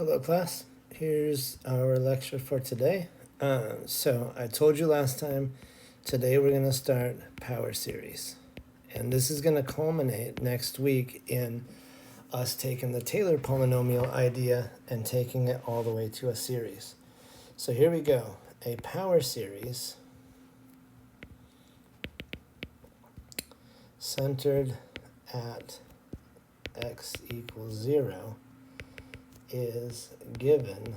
Hello class, here's our lecture for today. So I told you last time, today we're going to start power series. And this is going to culminate next week in us taking the Taylor polynomial idea and taking it all the way to a series. So here we go, a power series centered at x equals 0 is given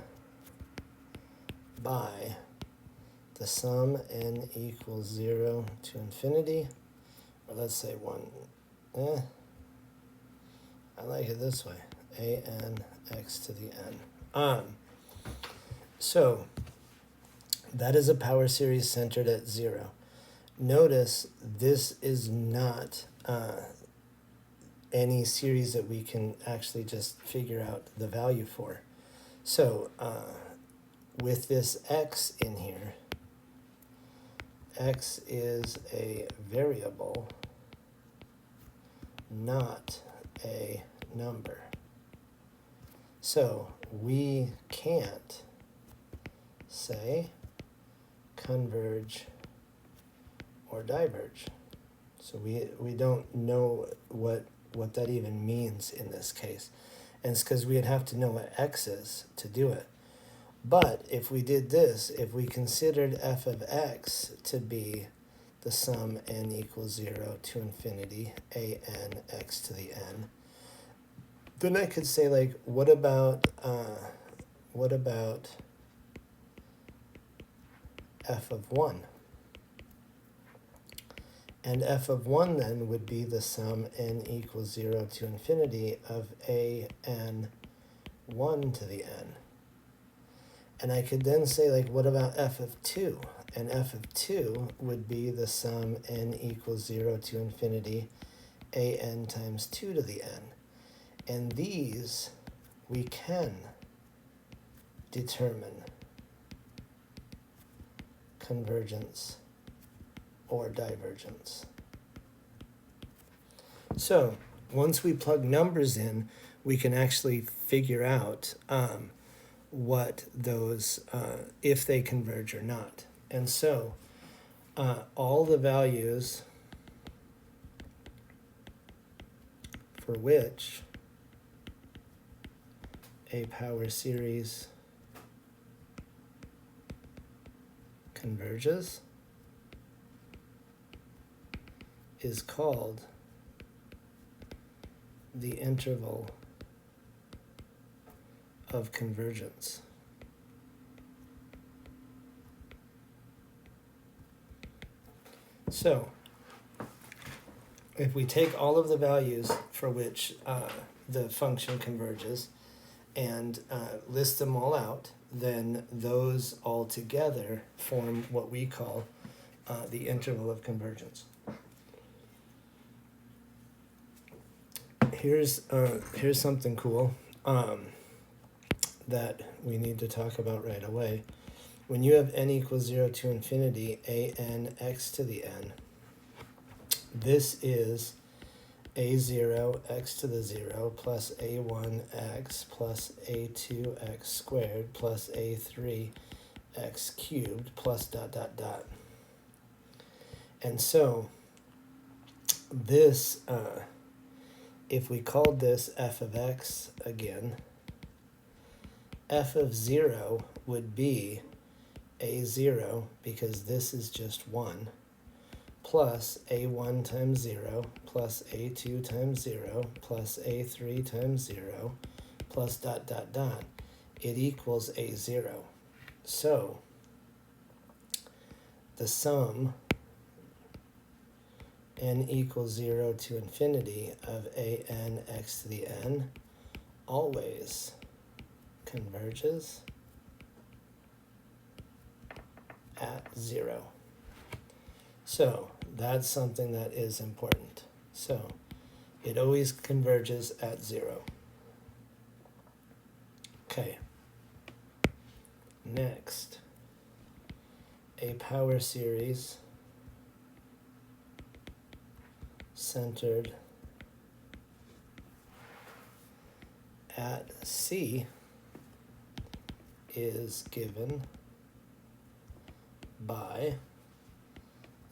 by the sum n equals 0 to infinity, or let's say 1. I like it this way, a n x to the n. So that is a power series centered at 0. Notice this is not any series that we can actually just figure out the value for. So with this x in here, x is a variable, not a number. So we can't say converge or diverge. So we don't know what that even means in this case. And it's because we'd have to know what x is to do it. But if we did this, if we considered f of x to be the sum n equals 0 to infinity, a n x to the n, then I could say, like, what about f of 1? And f of 1 then would be the sum n equals 0 to infinity of a n 1 to the n. And I could then say, like, what about f of 2? And f of 2 would be the sum n equals 0 to infinity a n times 2 to the n. And these we can determine convergence or divergence. So once we plug numbers in, we can actually figure out what those, if they converge or not. And so all the values for which a power series converges is called the interval of convergence. So if we take all of the values for which the function converges and list them all out, then those all together form what we call the interval of convergence. Here's something cool that we need to talk about right away. When you have n equals 0 to infinity, a n x to the n, this is a0 x to the 0 plus a1 x plus a2 x squared plus a3 x cubed plus dot dot dot. And so this, if we called this f of x again, f of 0 would be a0, because this is just 1, plus a1 times 0, plus a2 times 0, plus a3 times 0, plus dot dot dot. It equals a0. So the sum n equals 0 to infinity of a n x to the n always converges at 0. So that's something that is important. So it always converges at 0. Okay. Next, a power series centered at C is given by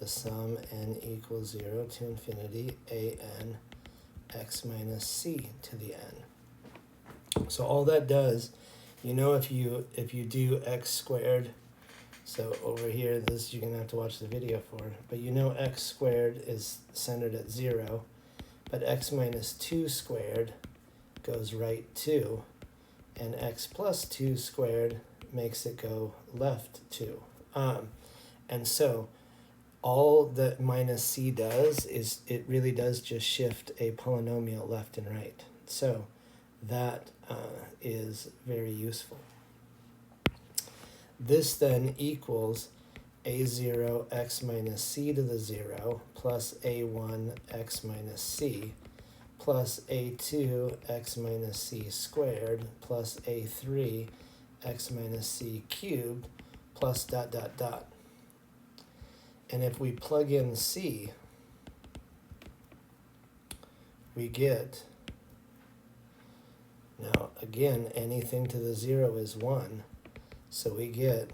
the sum n equals 0 to infinity a n x minus c to the n. So all that does, if you do x squared, so over here, this you're gonna have to watch the video for, but x squared is centered at 0, but x minus 2 squared goes right 2, and x plus 2 squared makes it go left 2. And so all that minus c does is it really does just shift a polynomial left and right. So that is very useful. This then equals a0 x minus c to the 0 plus a1 x minus c plus a2 x minus c squared plus a3 x minus c cubed plus dot dot dot. And if we plug in c, we get, now again, anything to the 0 is 1, so we get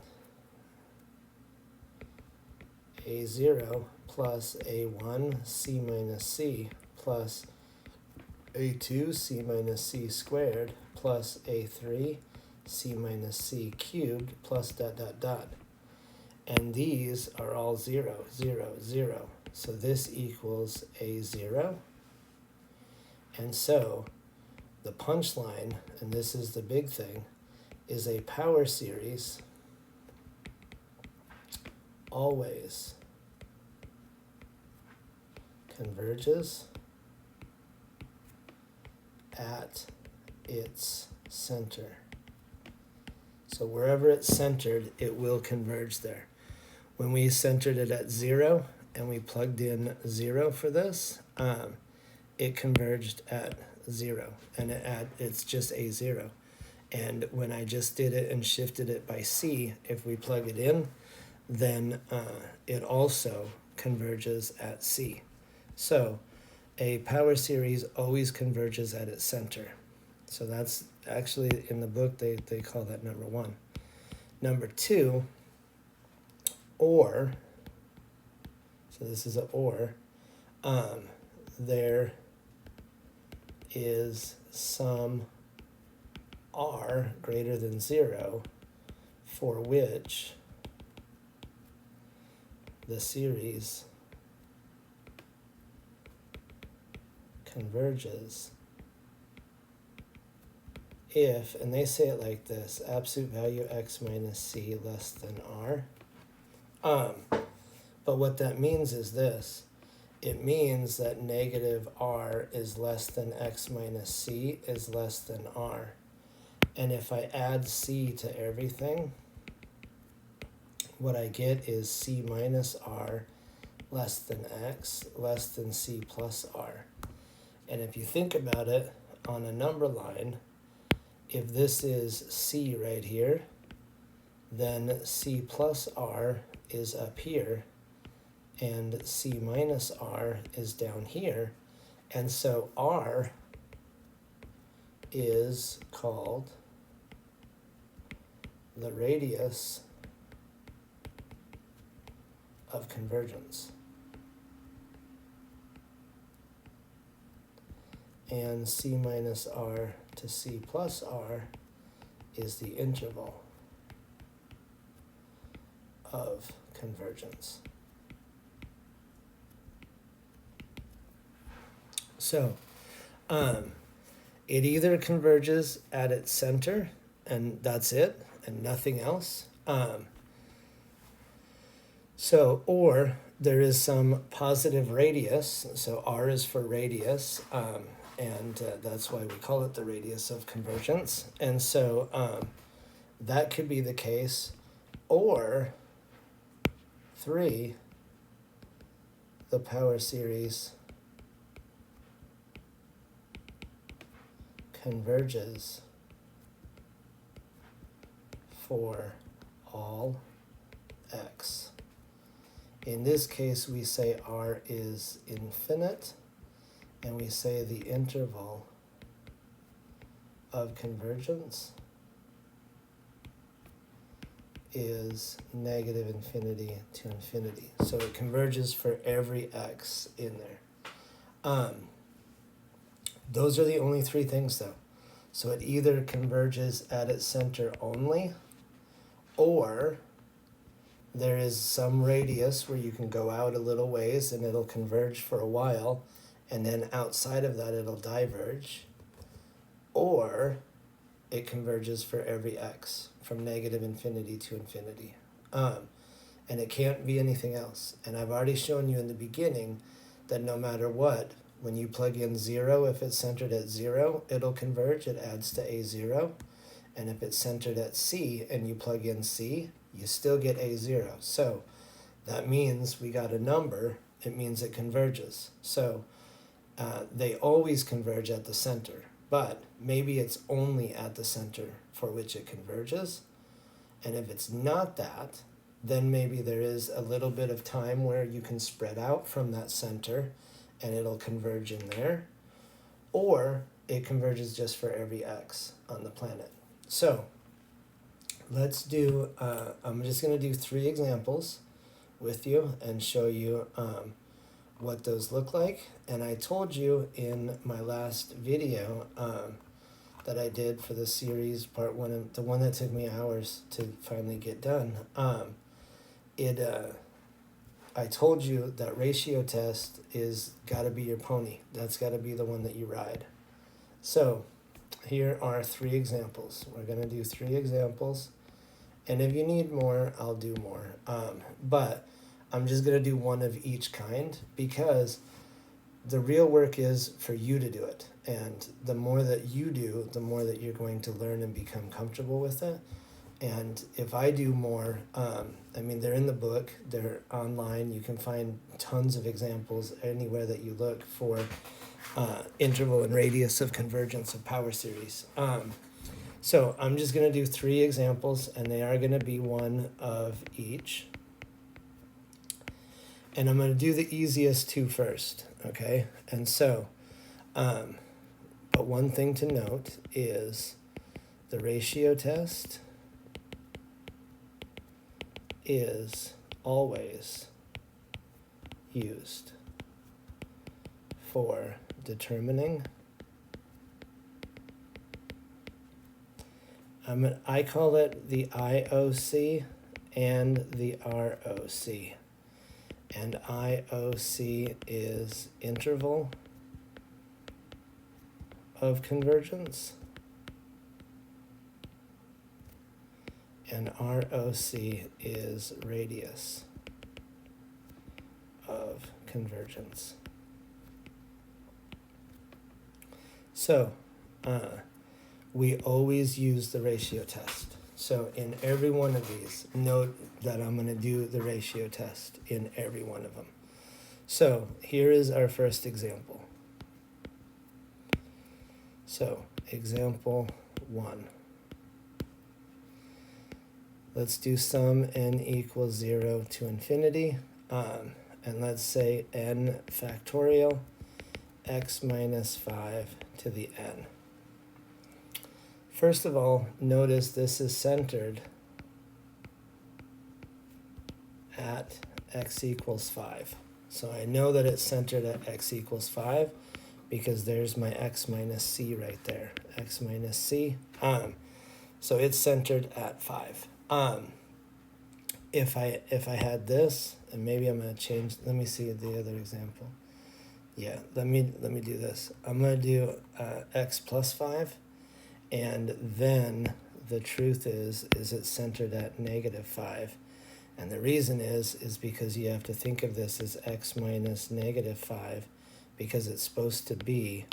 a0 plus a1 c minus c plus a2 c minus c squared plus a3 c minus c cubed plus dot dot dot. And these are all 0, 0, 0. So this equals a0. And so the punchline, and this is the big thing, is a power series always converges at its center. So wherever it's centered, it will converge there. When we centered it at 0 and we plugged in 0 for this, it converged at 0, and it's just a0. And when I just did it and shifted it by c, if we plug it in, then it also converges at c. So a power series always converges at its center. So that's actually in the book, they call that number 1. Number 2, or, so this is an or, there is some r greater than 0 for which the series converges if, and they say it like this, absolute value x minus c less than r. But what that means is this. It means that negative r is less than x minus c is less than r. And if I add c to everything, what I get is c minus r less than x less than c plus r. And if you think about it on a number line, if this is c right here, then c plus r is up here, and c minus r is down here. And so r is called the radius of convergence. And c minus r to c plus r is the interval of convergence. So it either converges at its center, and that's it, and nothing else. Or there is some positive radius, so r is for radius, and that's why we call it the radius of convergence. And so that could be the case, or 3, the power series converges for all x. In this case, we say r is infinite, and we say the interval of convergence is negative infinity to infinity. So it converges for every x in there. Those are the only three things though. So it either converges at its center only, or there is some radius where you can go out a little ways and it'll converge for a while, and then outside of that it'll diverge, or it converges for every x from negative infinity to infinity. And it can't be anything else. And I've already shown you in the beginning that no matter what, when you plug in 0, if it's centered at 0, it'll converge, it adds to A0. And if it's centered at C and you plug in C, you still get A0. So that means we got a number, it means it converges. So they always converge at the center, but maybe it's only at the center for which it converges. And if it's not that, then maybe there is a little bit of time where you can spread out from that center and it'll converge in there, or it converges just for every x on the planet. So let's do, I'm just going to do 3 examples with you and show you what those look like. And I told you in my last video that I did for the series, part 1, the one that took me hours to finally get done, I told you that ratio test is got to be your pony. That's got to be the one that you ride. So here are 3 examples. We're going to do 3 examples. And if you need more, I'll do more. But I'm just going to do one of each kind, because the real work is for you to do it. And the more that you do, the more that you're going to learn and become comfortable with it. And if I do more, I mean, they're in the book, they're online, you can find tons of examples anywhere that you look for interval and radius of convergence of power series. So I'm just going to do 3 examples, and they are going to be one of each. And I'm going to do the easiest 2 first, okay? And so, but one thing to note is the ratio test is always used for determining, I call it the IOC and the ROC. And IOC is interval of convergence, and ROC is radius of convergence. So we always use the ratio test. So in every one of these, note that I'm going to do the ratio test in every one of them. So here is our first example. So example 1. Let's do sum n equals 0 to infinity. And let's say n factorial x minus 5 to the n. First of all, notice this is centered at x equals 5. So I know that it's centered at x equals 5 because there's my x minus c right there, x minus c. So it's centered at 5. If I had this, and maybe I'm going to change, let me see the other example. Yeah, let me do this. I'm going to do x plus 5. And then the truth is it's centered at negative 5. And the reason is because you have to think of this as x minus negative 5, because it's supposed to be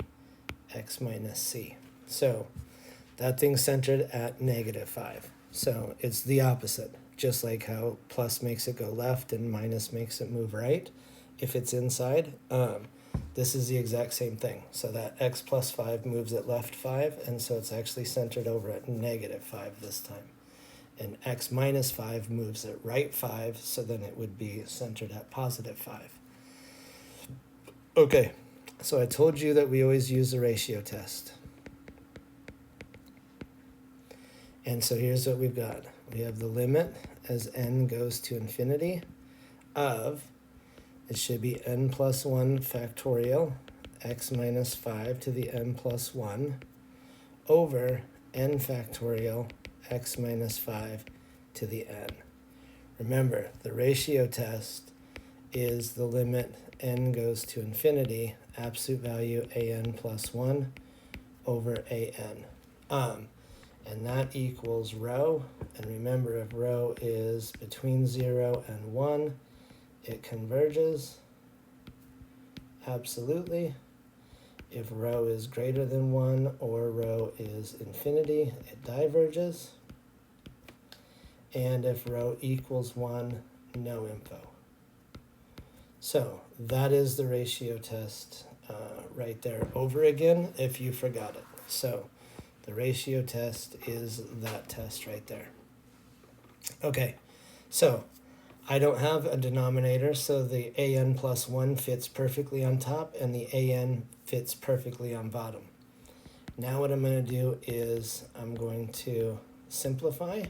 x minus c. So that thing's centered at negative 5. So it's the opposite, just like how plus makes it go left and minus makes it move right. If it's inside, this is the exact same thing. So that x plus 5 moves it left 5, and so it's actually centered over at negative 5 this time. And x minus 5 moves it right 5, so then it would be centered at positive 5. Okay, so I told you that we always use the ratio test. And so here's what we've got. We have the limit as n goes to infinity of, it should be n plus 1 factorial x minus 5 to the n plus 1 over n factorial x minus 5 to the n. Remember, the ratio test is the limit n goes to infinity, absolute value an plus 1 over an. And that equals rho. And remember, if rho is between 0 and 1, it converges. Absolutely. If rho is greater than 1 or rho is infinity, it diverges. And if rho equals 1, no info. So that is the ratio test right there over again if you forgot it. So the ratio test is that test right there. Okay, so I don't have a denominator, so the an plus 1 fits perfectly on top and the an fits perfectly on bottom. Now what I'm going to do is I'm going to simplify.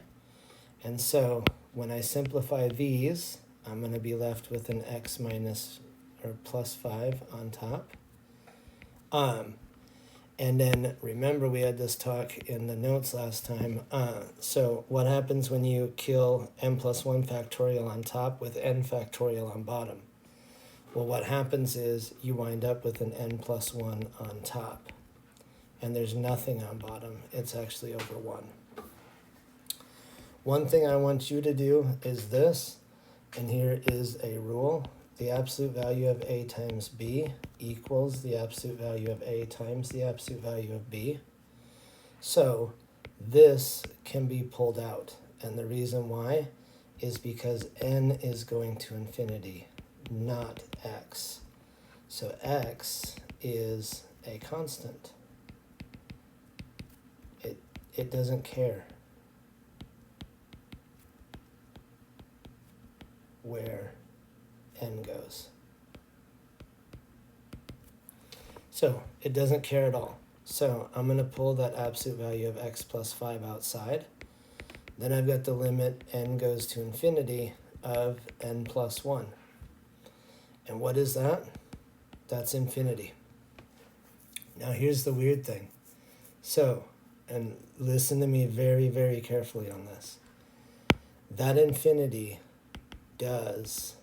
And so when I simplify these, I'm going to be left with an x minus or plus 5 on top. And then remember we had this talk in the notes last time. So what happens when you kill n plus 1 factorial on top with n factorial on bottom? Well, what happens is you wind up with an n plus 1 on top. And there's nothing on bottom. It's actually over 1. One thing I want you to do is this, and here is a rule. The absolute value of a times b equals the absolute value of a times the absolute value of b. So this can be pulled out. And the reason why is because n is going to infinity, not x. So x is a constant. It doesn't care where n goes. So it doesn't care at all. So I'm going to pull that absolute value of x plus 5 outside. Then I've got the limit n goes to infinity of n plus 1. And what is that? That's infinity. Now here's the weird thing. So, and listen to me very, very carefully on this. That infinity does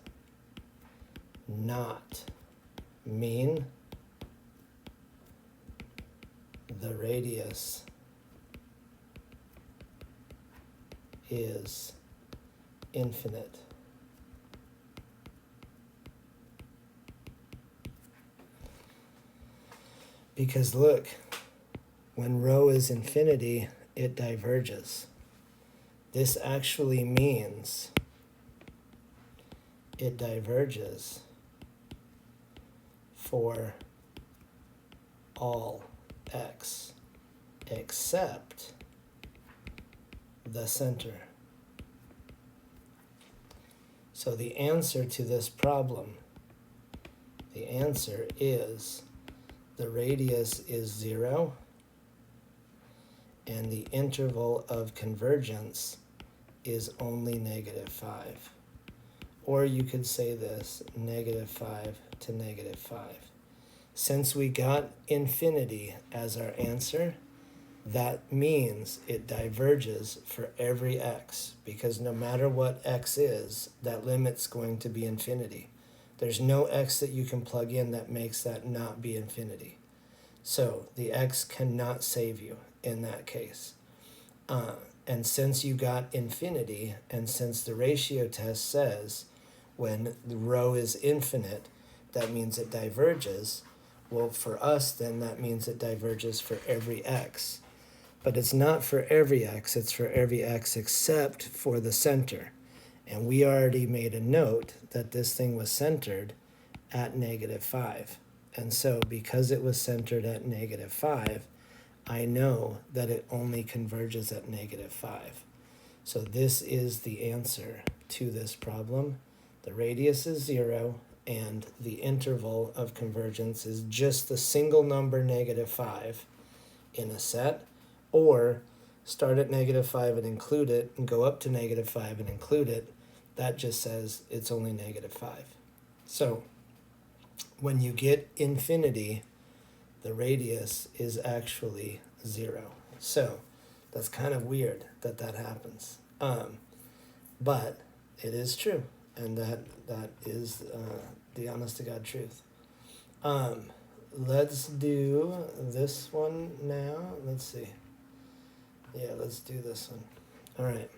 not mean the radius is infinite. Because look, when rho is infinity, it diverges. This actually means it diverges for all x except the center. So the answer to this problem, the answer is the radius is 0 and the interval of convergence is only -5. Or you could say this, -5 to -5. Since we got infinity as our answer, that means it diverges for every x, because no matter what x is, that limit's going to be infinity. There's no x that you can plug in that makes that not be infinity. So the x cannot save you in that case. And since you got infinity, and since the ratio test says when the rho is infinite, that means it diverges. Well, for us, then that means it diverges for every x. But it's not for every x, it's for every x except for the center. And we already made a note that this thing was centered at -5. And so because it was centered at -5, I know that it only converges at -5. So this is the answer to this problem. The radius is 0, and the interval of convergence is just the single number -5 in a set, or start at -5 and include it, and go up to -5 and include it, that just says it's only -5. So when you get infinity, the radius is actually 0. So that's kind of weird that that happens. But it is true, and that is the honest to God truth. Let's do this one now. Let's see. Yeah, let's do this one. All right.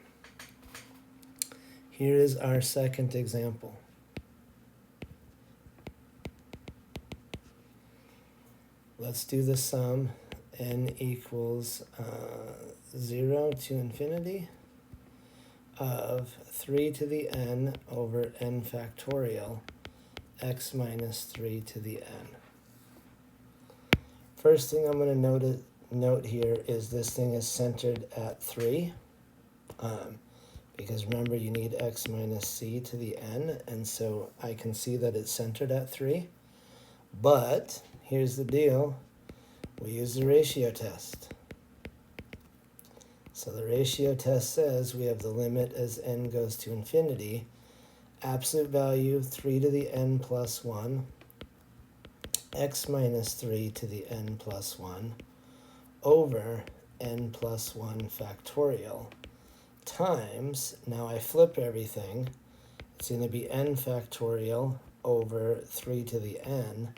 Here is our second example. Let's do the sum. N equals 0 to infinity of 3 to the n over n factorial x minus 3 to the n. First thing I'm going to note here is this thing is centered at 3. Because remember, you need x minus c to the n, and so I can see that it's centered at 3. But here's the deal. We use the ratio test. So the ratio test says we have the limit as n goes to infinity, absolute value 3 to the n plus 1, x minus 3 to the n plus 1, over n plus 1 factorial, times, now I flip everything, it's going to be n factorial over 3 to the n,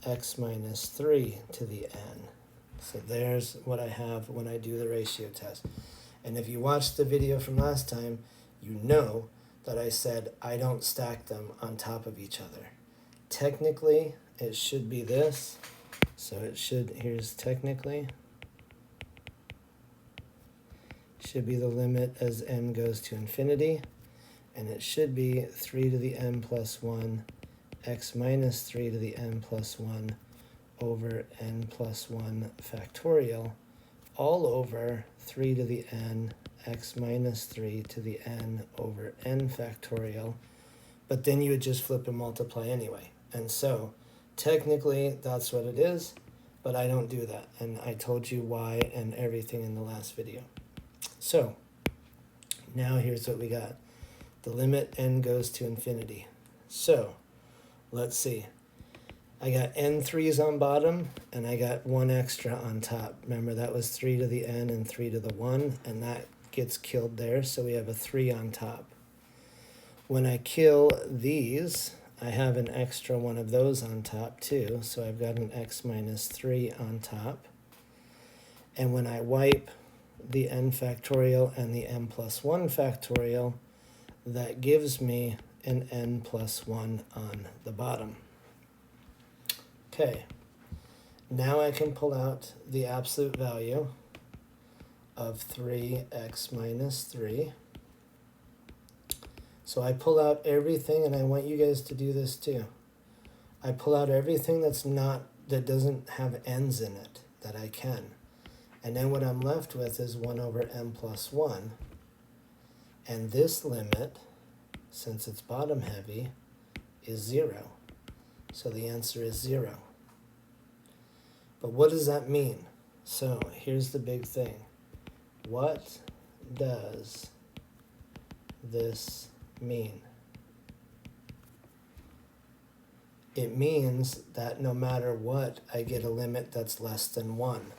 x minus 3 to the n. So there's what I have when I do the ratio test. And if you watched the video from last time, you know that I said I don't stack them on top of each other. Technically, it should be this. So it should, here's technically, should be the limit as n goes to infinity. And it should be 3 to the n plus 1, x minus 3 to the n plus 1 over n plus 1 factorial, all over 3 to the n, x minus 3 to the n over n factorial. But then you would just flip and multiply anyway. And so technically that's what it is, but I don't do that. And I told you why and everything in the last video. So now here's what we got. The limit n goes to infinity. So let's see. I got n 3's on bottom, and I got 1 extra on top. Remember, that was 3 to the n and 3 to the 1, and that gets killed there, so we have a 3 on top. When I kill these, I have an extra one of those on top too, so I've got an x minus 3 on top. And when I wipe the n factorial and the n plus 1 factorial, that gives me an n plus 1 on the bottom. Okay, now I can pull out the absolute value of 3x minus 3. So I pull out everything, and I want you guys to do this too. I pull out everything that doesn't have n's in it, that I can. And then what I'm left with is 1 over n plus 1. And this limit, since it's bottom heavy, is 0. So the answer is 0. But what does that mean? So here's the big thing. What does this mean? It means that no matter what, I get a limit that's less than 1.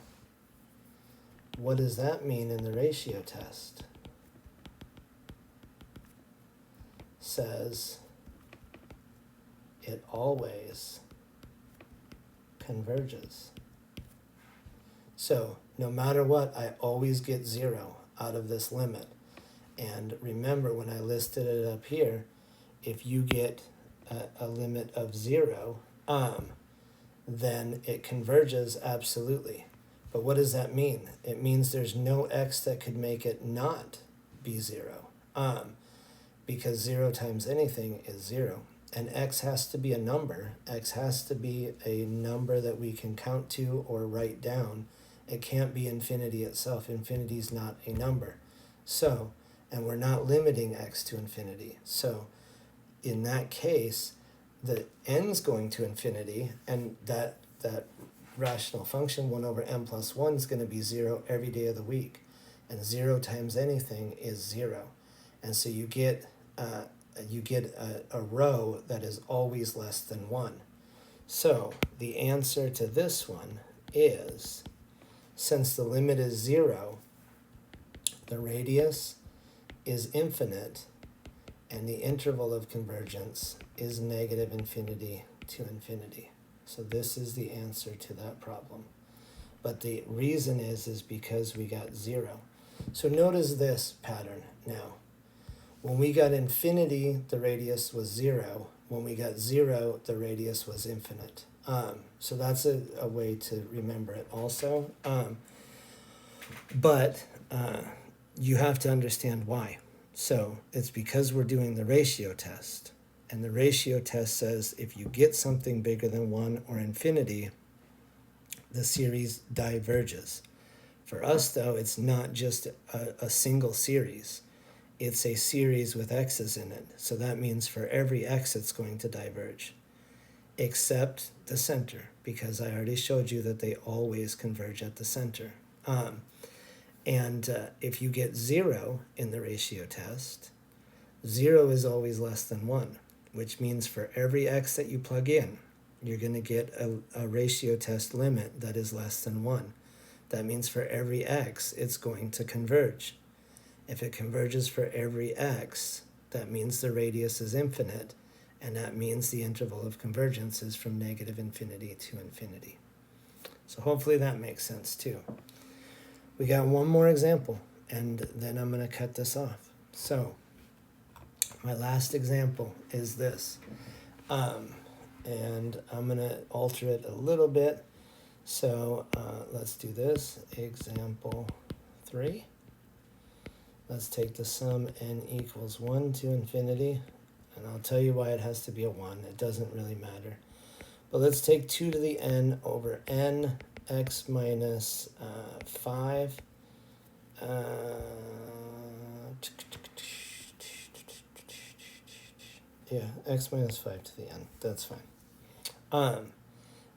What does that mean in the ratio test? Says it always converges. So no matter what, I always get 0 out of this limit. And remember, when I listed it up here, if you get a limit of 0, then it converges absolutely. But what does that mean? It means there's no x that could make it not be 0. Because 0 times anything is 0. And x has to be a number. X has to be a number that we can count to or write down. It can't be infinity itself. Infinity is not a number. So, and we're not limiting x to infinity. So in that case, the n's going to infinity, and that rational function, 1 over n plus 1, is going to be 0 every day of the week. and 0 times anything is 0. And so you get a row that is always less than 1. So the answer to this one is, since the limit is 0, the radius is infinite, and the interval of convergence is negative infinity to infinity. So this is the answer to that problem. But the reason is because we got 0. So notice this pattern now. When we got infinity, the radius was 0. When we got 0, the radius was infinite. So that's a way to remember it also. But you have to understand why. So it's because we're doing the ratio test. And the ratio test says if you get something bigger than 1 or infinity, the series diverges. For us, though, it's not just a single series. It's a series with x's in it. So that means for every x, it's going to diverge, except the center, because I already showed you that they always converge at the center. If you get 0 in the ratio test, 0 is always less than 1, which means for every x that you plug in, you're going to get a ratio test limit that is less than 1. That means for every x, it's going to converge. If it converges for every x, that means the radius is infinite, and that means the interval of convergence is from negative infinity to infinity. So hopefully that makes sense too. We got one more example, and then I'm going to cut this off. So my last example is this. And I'm going to alter it a little bit. So let's do this. Example 3. Let's take the sum n equals 1 to infinity. And I'll tell you why it has to be a 1. It doesn't really matter. But let's take 2 to the n over n x minus 5. Yeah, x minus 5 to the n. That's fine.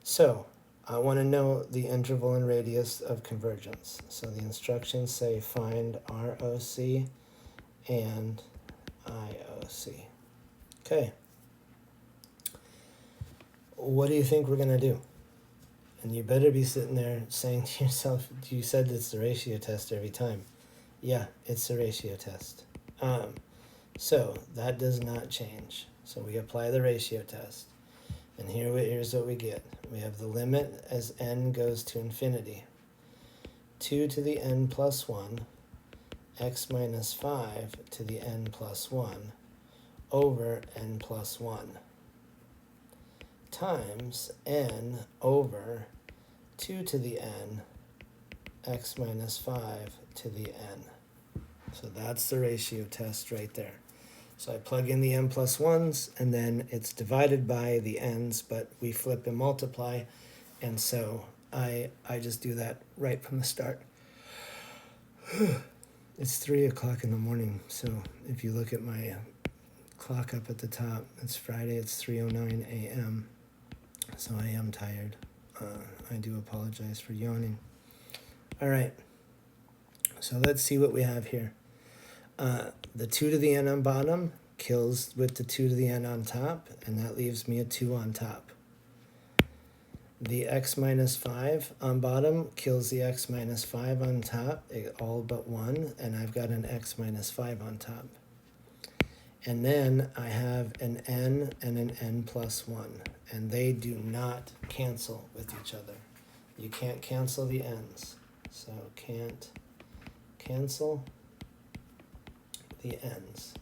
So I want to know the interval and radius of convergence. So the instructions say find ROC and IOC. Okay. What do you think we're going to do? And you better be sitting there saying to yourself, you said it's the ratio test every time. Yeah, it's the ratio test. So that does not change. So we apply the ratio test. And here's what we get. We have the limit as n goes to infinity. 2 to the n plus 1, x minus 5 to the n plus 1 over n plus 1 times n over 2 to the n x minus 5 to the n. So that's the ratio test right there. So I plug in the n plus 1s, and then it's divided by the n's, but we flip and multiply, and so I just do that right from the start. It's 3 o'clock in the morning, so if you look at my clock up at the top, it's Friday, it's 3:09 a.m., so I am tired. I do apologize for yawning. All right, so let's see what we have here. The 2 to the n on bottom kills with the 2 to the n on top, and that leaves me a 2 on top. The x minus 5 on bottom kills the x minus 5 on top, all but 1, and I've got an x minus 5 on top. And then I have an n and an n plus 1, and they do not cancel with each other. You can't cancel the n's, so can't cancel the n's.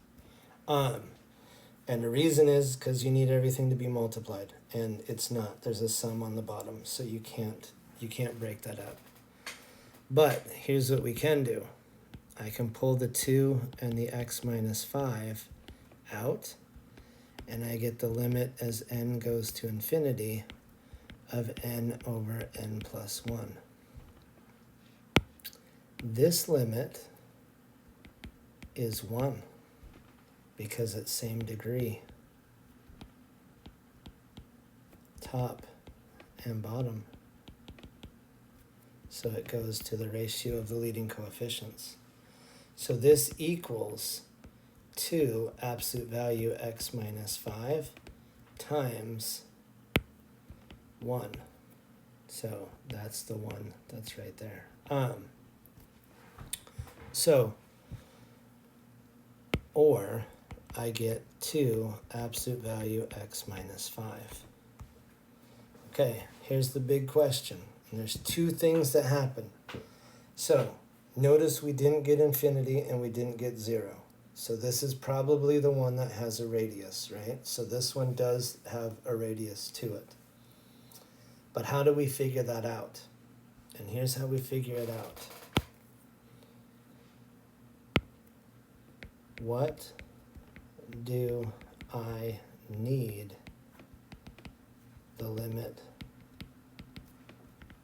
And the reason is because you need everything to be multiplied, and it's not. There's a sum on the bottom, so you can't break that up. But here's what we can do. I can pull the 2 and the x minus 5 out, and I get the limit as n goes to infinity of n over n plus 1. This limit is 1 because it's same degree, top and bottom. So it goes to the ratio of the leading coefficients. So this equals 2 absolute value x minus 5 times 1. So that's the one that's right there. Or I get 2 absolute value x minus 5. Okay, here's the big question. And there's two things that happen. So notice we didn't get infinity and we didn't get 0. So this is probably the one that has a radius, right? So this one does have a radius to it. But how do we figure that out? And here's how we figure it out. What do I need the limit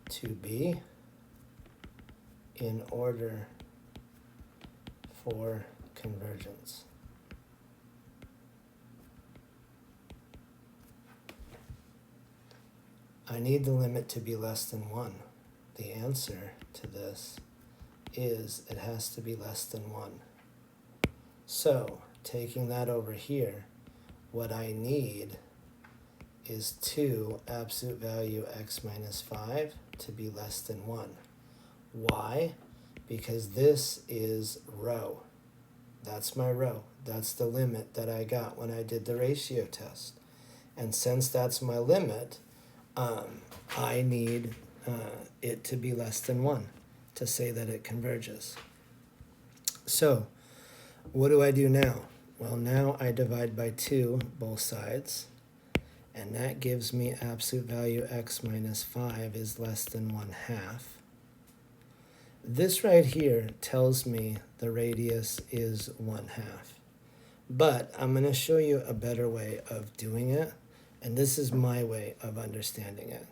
to be in order for convergence? I need the limit to be less than 1. The answer to this is it has to be less than 1. So, taking that over here, what I need is 2 absolute value x minus 5 to be less than 1. Why? Because this is rho. That's my rho. That's the limit that I got when I did the ratio test. And since that's my limit, I need it to be less than 1 to say that it converges. So, what do I do now? Well, now I divide by 2 both sides, and that gives me absolute value x minus 5 is less than 1/2. This right here tells me the radius is 1/2. But I'm going to show you a better way of doing it, and this is my way of understanding it.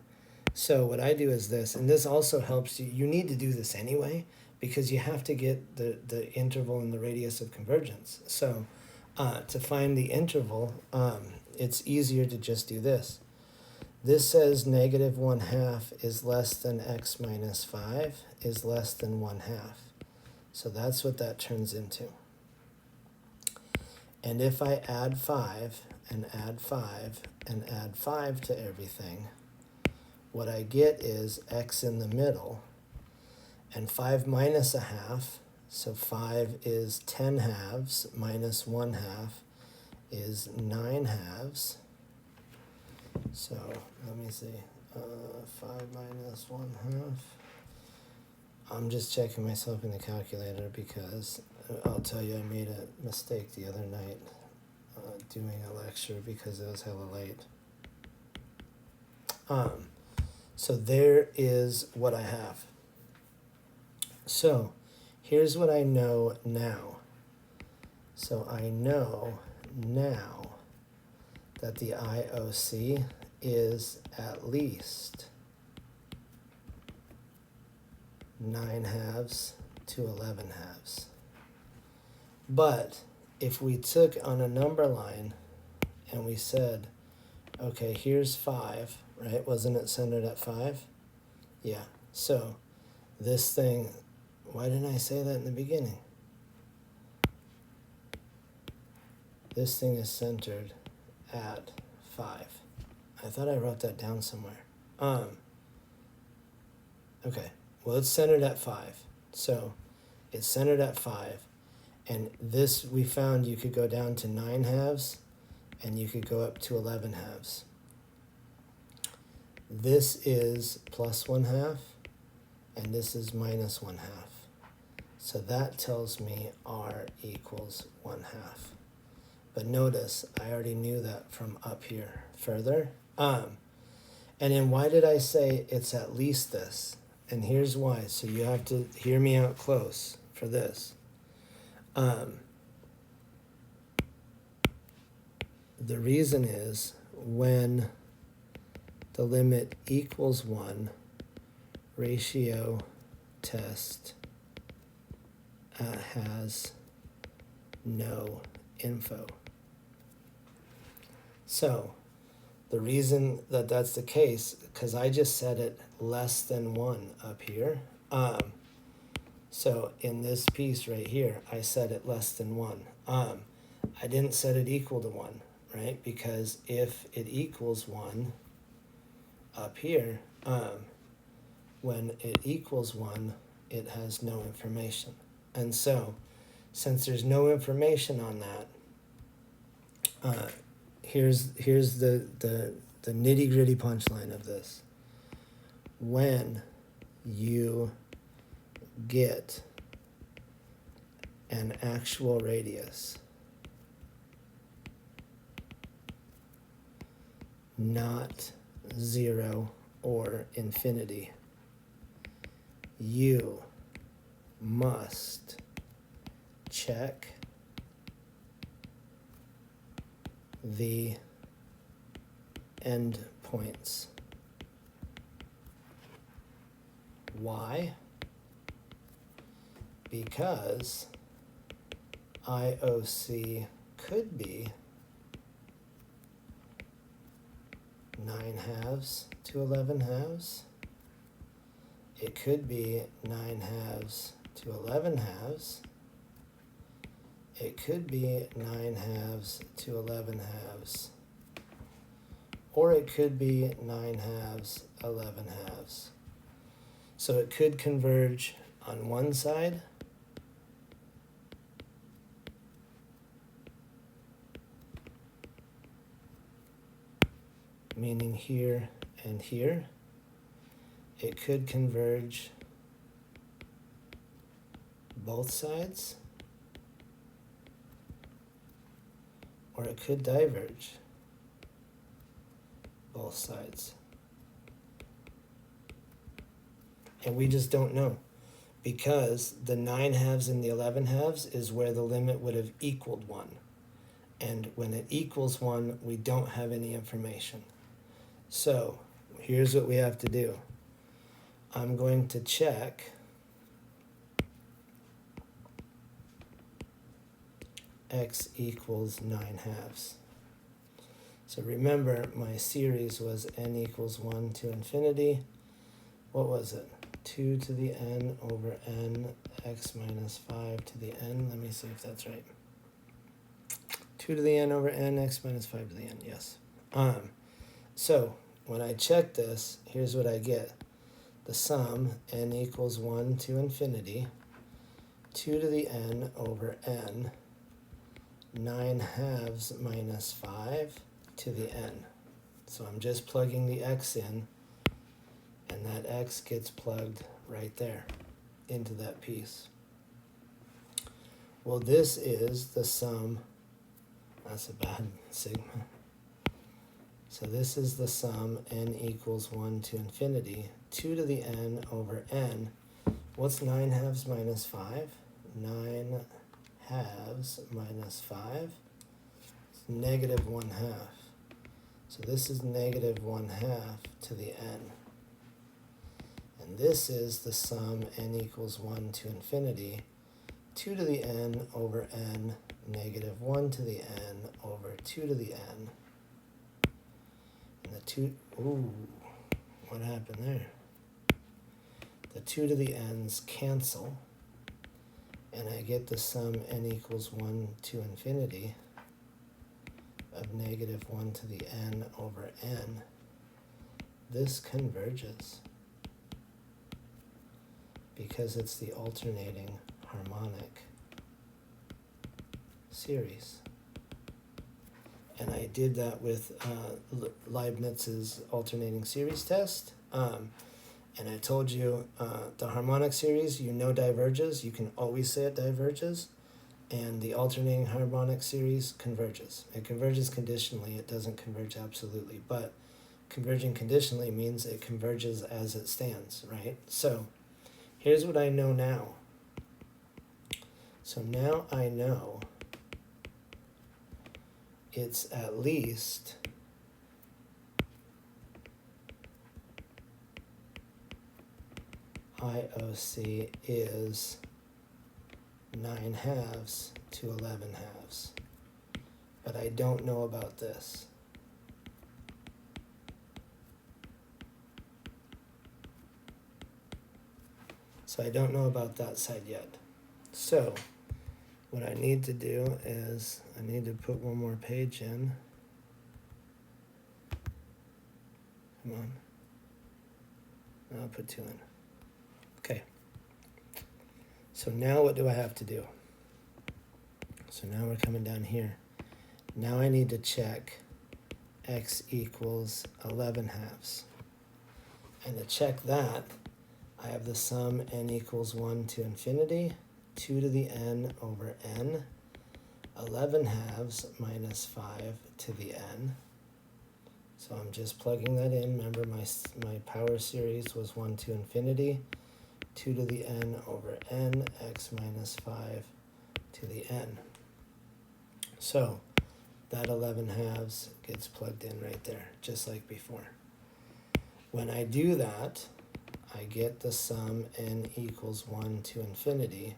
So what I do is this, and this also helps you. You need to do this anyway, because you have to get the interval and the radius of convergence. So to find the interval, it's easier to just do this. This says negative 1/2 is less than x minus 5 is less than 1/2. So that's what that turns into. And if I add 5 and add 5 and add 5 to everything, what I get is x in the middle, and 5 minus 1/2, so 5 is 10/2 minus 1/2 is 9/2. So let me see, 5 minus 1/2. I'm just checking myself in the calculator because I'll tell you I made a mistake the other night doing a lecture because it was hella late. So there is what I have. So here's what I know now. So I know now that the IOC is at least 9/2 to 11/2. But if we took on a number line and we said, okay, here's 5, right? Wasn't it centered at 5? Yeah. So this thing, why didn't I say that in the beginning? This thing is centered at 5. I thought I wrote that down somewhere. Okay, well, it's centered at 5. So it's centered at 5. And this, we found you could go down to 9/2 and you could go up to 11/2. This is plus 1/2 and this is minus 1/2. So that tells me R equals 1/2. But notice, I already knew that from up here further. And then why did I say it's at least this? And here's why. So you have to hear me out close for this. The reason is when the limit equals 1, ratio test has no info. So the reason that that's the case, because I just set it less than 1 up here. So in this piece right here, I set it less than 1. I didn't set it equal to 1, right? Because if it equals 1 up here, when it equals 1, it has no information. And so, since there's no information on that, here's the nitty-gritty punchline of this. When you get an actual radius, not 0 or infinity, you must check the endpoints. Why? Because IOC could be 9/2 to 11/2. It could be 9/2 to 11/2. It could be 9/2 to 11/2. Or it could be 9/2, 11/2. So it could converge on one side, meaning here and here. It could converge both sides, or it could diverge both sides. And we just don't know, because the 9/2 and the 11/2 is where the limit would have equaled 1. And when it equals 1, we don't have any information. So here's what we have to do. I'm going to check x equals 9/2. So remember, my series was n equals 1 to infinity. What was it? 2 to the n over n, x minus 5 to the n. Let me see if that's right. 2 to the n over n, x minus 5 to the n, yes. So when I check this, here's what I get. The sum, n equals 1 to infinity, 2 to the n over n, 9/2 minus 5 to the n. So I'm just plugging the x in, and that x gets plugged right there into that piece. Well, this is the sum. That's a bad sigma. So this is the sum, n equals 1 to infinity, 2 to the n over n. What's 9/2 minus 5? 9/2 minus 5 is negative 1/2. So this is negative 1/2 to the n. And this is the sum, n equals 1 to infinity, 2 to the n over n, negative 1 to the n over 2 to the n. And the 2, ooh, what happened there? The 2 to the n's cancel, and I get the sum, n equals 1 to infinity, of negative 1 to the n over n. This converges because it's the alternating harmonic series. And I did that with Leibniz's alternating series test. And I told you the harmonic series, you know, diverges. You can always say it diverges. And the alternating harmonic series converges. It converges conditionally. It doesn't converge absolutely. But converging conditionally means it converges as it stands, right? So here's what I know now. So now I know it's at least IOC is 9/2 to 11/2. But I don't know about this. So I don't know about that side yet. So what I need to do is I need to put one more page in. Come on. I'll put 2 in. Okay. So now what do I have to do? So now we're coming down here. Now I need to check x equals 11 halves. And to check that, I have the sum n equals 1 to infinity, 2 to the n over n, 11 halves minus 5 to the n. So I'm just plugging that in. Remember my power series was 1 to infinity, 2 to the n over n, x minus 5 to the n. So that 11 halves gets plugged in right there, just like before. When I do that, I get the sum n equals 1 to infinity,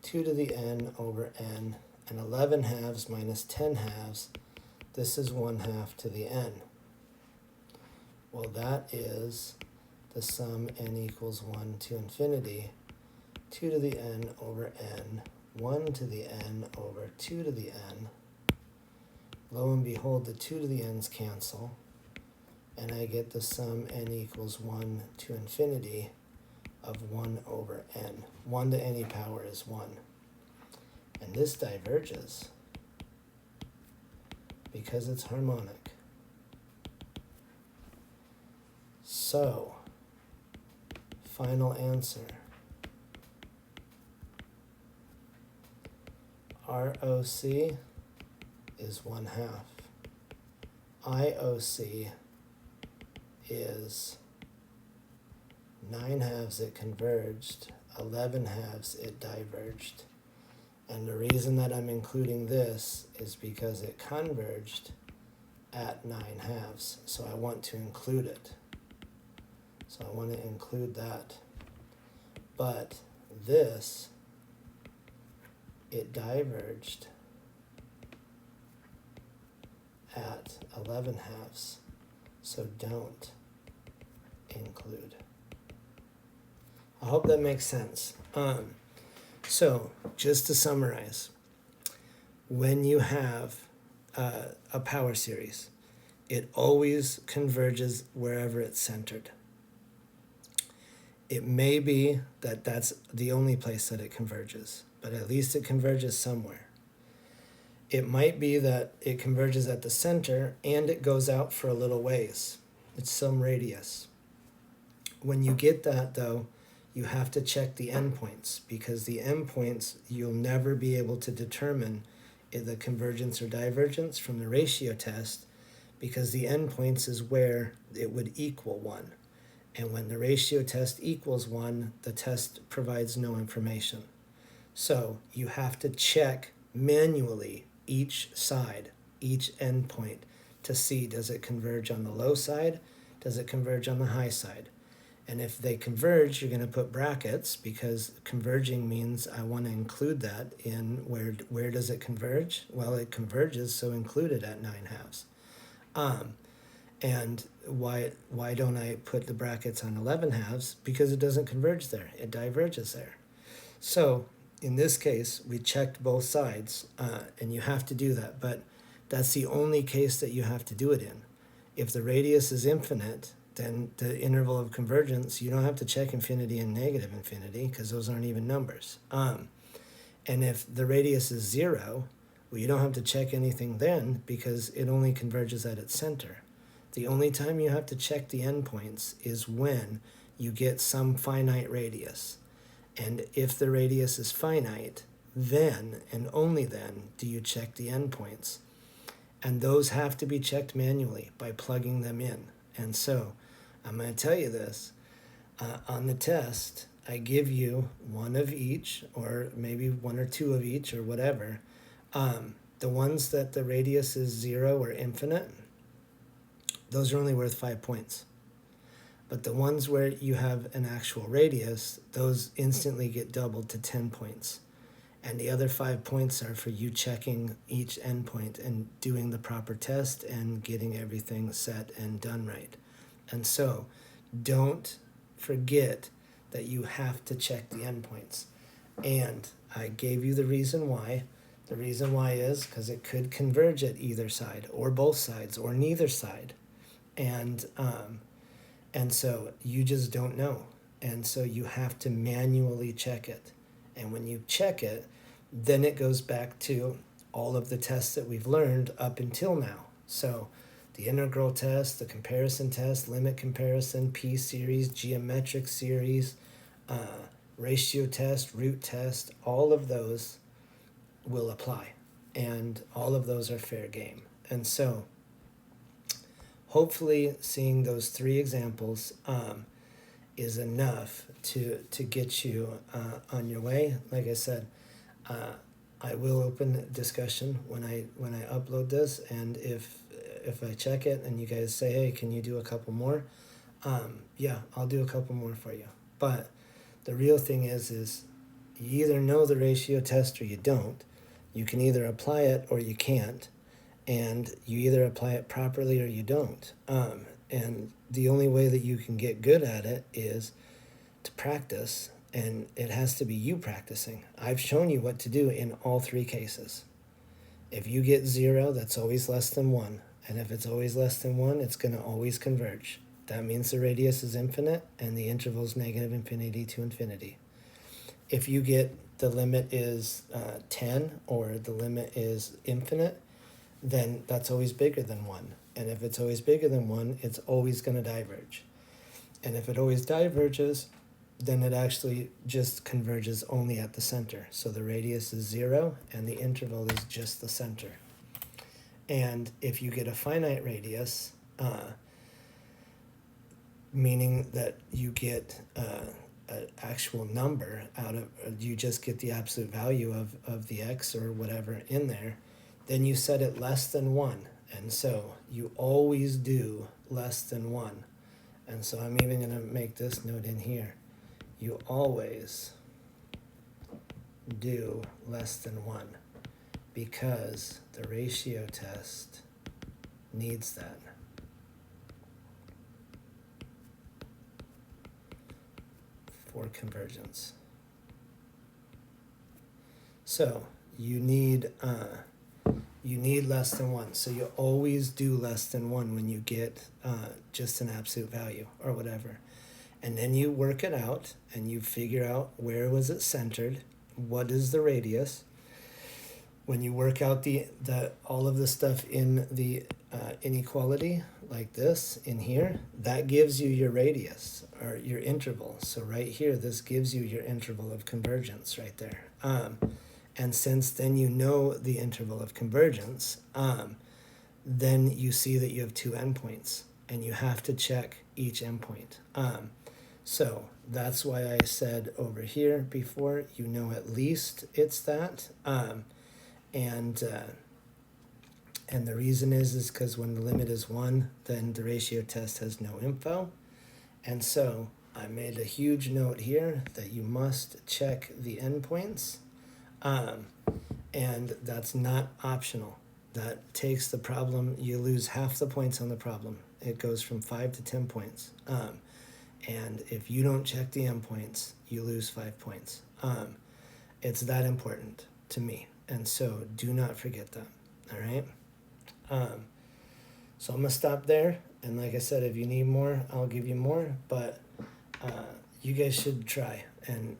2 to the n over n, and 11 halves minus 10 halves. This is 1 half to the n. Well, that is the sum n equals 1 to infinity, 2 to the n over n, 1 to the n over 2 to the n. Lo and behold, the 2 to the n's cancel, and I get the sum n equals 1 to infinity of 1 over n. 1 to any power is 1. And this diverges because it's harmonic. So, final answer. ROC is 1 half. IOC is 9 halves it converged, 11 halves it diverged. And the reason that I'm including this is because it converged at 9 halves. So I want to include it. So I want to include that. But this, it diverged at 11 halves. So don't include. I hope that makes sense. So just to summarize, when you have a power series, it always converges wherever it's centered. It may be that that's the only place that it converges, but at least it converges somewhere. It might be that it converges at the center and it goes out for a little ways. It's some radius. When you get that, though, you have to check the endpoints, because the endpoints you'll never be able to determine the convergence or divergence from the ratio test, because the endpoints is where it would equal 1. And when the ratio test equals 1, the test provides no information. So you have to check manually each side, each endpoint, to see, does it converge on the low side? Does it converge on the high side? And if they converge, you're going to put brackets, because converging means I want to include that in where does it converge? Well, it converges, so include it at 9 halves. And why don't I put the brackets on 11 halves? Because it doesn't converge there. It diverges there. So in this case, we checked both sides, and you have to do that. But that's the only case that you have to do it in. If the radius is infinite, then the interval of convergence, you don't have to check infinity and negative infinity, because those aren't even numbers. And if the radius is 0, well, you don't have to check anything then, because it only converges at its center. The only time you have to check the endpoints is when you get some finite radius. And if the radius is finite, then and only then do you check the endpoints. And those have to be checked manually by plugging them in. And so I'm going to tell you this. On the test, I give you one of each, or maybe 1 or 2 of each, or whatever. The ones that the radius is 0 or infinite, those are only worth 5 points. But the ones where you have an actual radius, those instantly get doubled to 10 points. And the other 5 points are for you checking each endpoint and doing the proper test and getting everything set and done right. And so don't forget that you have to check the endpoints. And I gave you the reason why. The reason why is because it could converge at either side, or both sides, or neither side. And so you just don't know. And so you have to manually check it. And when you check it, then it goes back to all of the tests that we've learned up until now. So the integral test, the comparison test, limit comparison, p-series, geometric series, ratio test, root test, all of those will apply. And all of those are fair game. And so hopefully seeing those three examples is enough to get you on your way. Like I said, I will open discussion when I upload this, and if I check it and you guys say, hey, can you do a couple more? Yeah, I'll do a couple more for you. But the real thing is you either know the ratio test or you don't. You can either apply it or you can't, and you either apply it properly or you don't. And the only way that you can get good at it is to practice, and it has to be you practicing. I've shown you what to do in all three cases. If you get 0, that's always less than 1. And if it's always less than 1, it's going to always converge. That means the radius is infinite and the interval is negative infinity to infinity. If you get the limit is 10 or the limit is infinite, then that's always bigger than 1. And if it's always bigger than 1, it's always going to diverge. And if it always diverges, then it actually just converges only at the center. So the radius is 0 and the interval is just the center. And if you get a finite radius, meaning that you get an actual number out of, you just get the absolute value of the x or whatever in there, then you set it less than 1. And so you always do less than 1. And so I'm even going to make this note in here. You always do less than 1 because the ratio test needs that. For convergence. So you need less than 1. So you always do less than 1 when you get just an absolute value or whatever. And then you work it out and you figure out where was it centered, what is the radius. When you work out the all of the stuff in the inequality like this in here, that gives you your radius or your interval. So right here, this gives you your interval of convergence right there. And since then you know the interval of convergence, then you see that you have 2 endpoints and you have to check each endpoint. So that's why I said over here before, you know at least it's that. And the reason is because when the limit is 1, then the ratio test has no info. And so I made a huge note here that you must check the endpoints. And that's not optional. That takes the problem, you lose half the points on the problem. It goes from 5 to 10 points. And if you don't check the endpoints, you lose 5 points. It's that important to me. And so do not forget that. All right. So I'm going to stop there. And like I said, if you need more, I'll give you more. But you guys should try and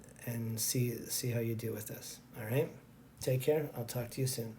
see how you do with this. All right. Take care. I'll talk to you soon.